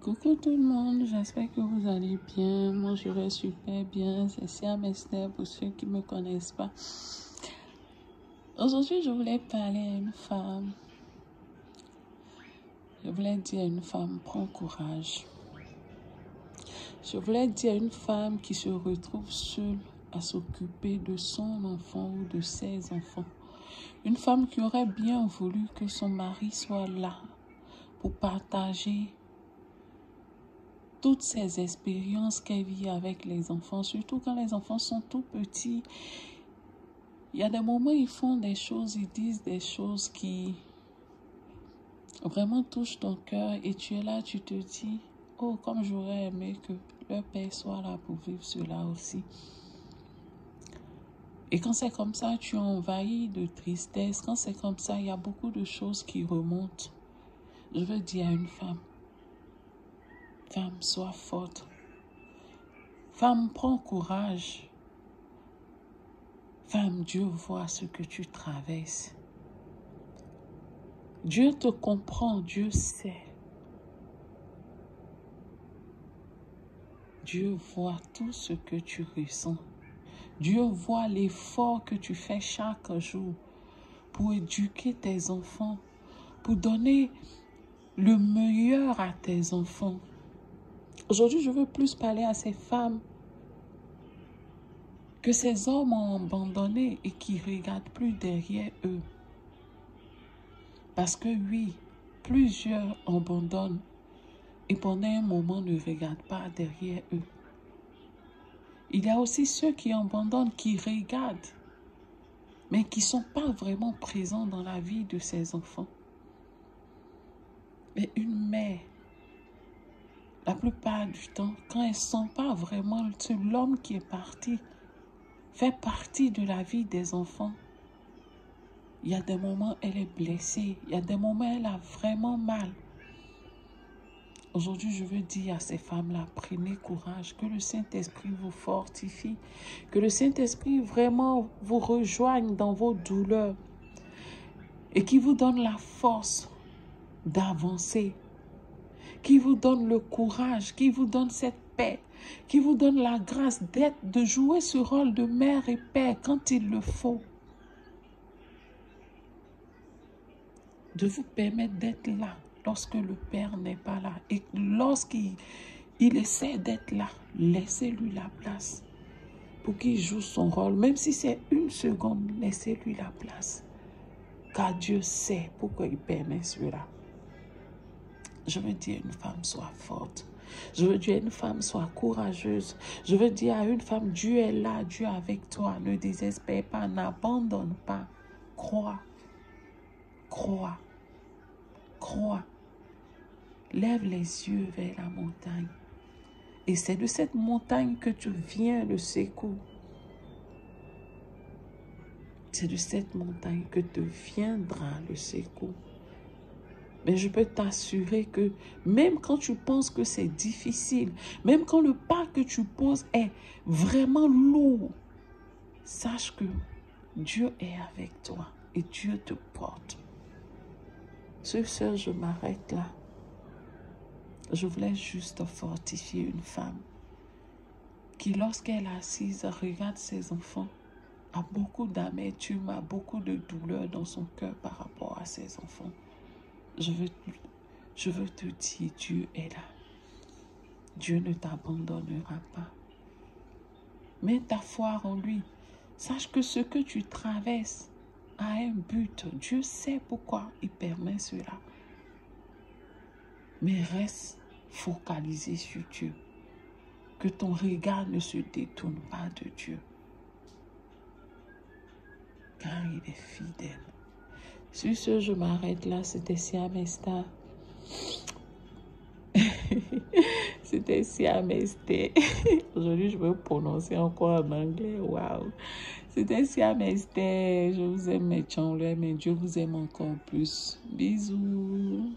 Coucou tout le monde, j'espère que vous allez bien. Moi, je vais super bien. C'est Siam Esther pour ceux qui ne me connaissent pas. Aujourd'hui, je voulais parler à une femme. Je voulais dire à une femme, prends courage. Je voulais dire à une femme qui se retrouve seule à s'occuper de son enfant ou de ses enfants. Une femme qui aurait bien voulu que son mari soit là pour partager toutes ces expériences qu'elle vit avec les enfants, surtout quand les enfants sont tout petits. Il y a des moments où ils font des choses, ils disent des choses qui vraiment touchent ton cœur et tu es là, tu te dis, oh, comme j'aurais aimé que leur père soit là pour vivre cela aussi. Et quand c'est comme ça, tu es envahi de tristesse. Quand c'est comme ça, il y a beaucoup de choses qui remontent. Je veux dire à une femme, femme, sois forte. Femme, prends courage. Femme, Dieu voit ce que tu traverses. Dieu te comprend, Dieu sait. Dieu voit tout ce que tu ressens. Dieu voit l'effort que tu fais chaque jour pour éduquer tes enfants, pour donner le meilleur à tes enfants. Aujourd'hui, je veux plus parler à ces femmes que ces hommes ont abandonné et qui ne regardent plus derrière eux. Parce que oui, plusieurs abandonnent et pendant un moment ne regardent pas derrière eux. Il y a aussi ceux qui abandonnent, qui regardent, mais qui ne sont pas vraiment présents dans la vie de ces enfants. Mais une mère, la plupart du temps, quand elle ne sent pas vraiment l'homme qui est parti, fait partie de la vie des enfants, il y a des moments elle est blessée, il y a des moments elle a vraiment mal. Aujourd'hui, je veux dire à ces femmes-là, prenez courage, que le Saint-Esprit vous fortifie, que le Saint-Esprit vraiment vous rejoigne dans vos douleurs et qui vous donne la force d'avancer, qui vous donne le courage, qui vous donne cette paix, qui vous donne la grâce de jouer ce rôle de mère et père quand il le faut, de vous permettre d'être là lorsque le Père n'est pas là. Et lorsqu'il essaie d'être là, laissez-lui la place pour qu'il joue son rôle. Même si c'est une seconde, laissez-lui la place. Car Dieu sait pourquoi il permet cela. Je veux dire à une femme, sois forte. Je veux dire à une femme, sois courageuse. Je veux dire à une femme, Dieu est là, Dieu est avec toi. Ne désespère pas, n'abandonne pas. Crois, crois, crois. Lève les yeux vers la montagne. Et c'est de cette montagne que tu viens le secours. C'est de cette montagne que te viendra le secours. Mais je peux t'assurer que même quand tu penses que c'est difficile, même quand le pas que tu poses est vraiment lourd, sache que Dieu est avec toi et Dieu te porte. Sur ce, je m'arrête là. Je voulais juste fortifier une femme qui, lorsqu'elle est assise, regarde ses enfants, a beaucoup d'amertume, a beaucoup de douleur dans son cœur par rapport à ses enfants. Je veux te dire, Dieu est là. Dieu ne t'abandonnera pas. Mets ta foi en lui. Sache que ce que tu traverses a un but. Dieu sait pourquoi il permet cela. Mais reste focalisé sur Dieu. Que ton regard ne se détourne pas de Dieu. Car il est fidèle. Sur ce, je m'arrête là. C'était Siam Esther. C'était Siam Esther. Aujourd'hui, je veux prononcer encore en anglais. Waouh. C'était Siam Esther. Je vous aime, mes chanleurs, mais Dieu vous aime encore plus. Bisous.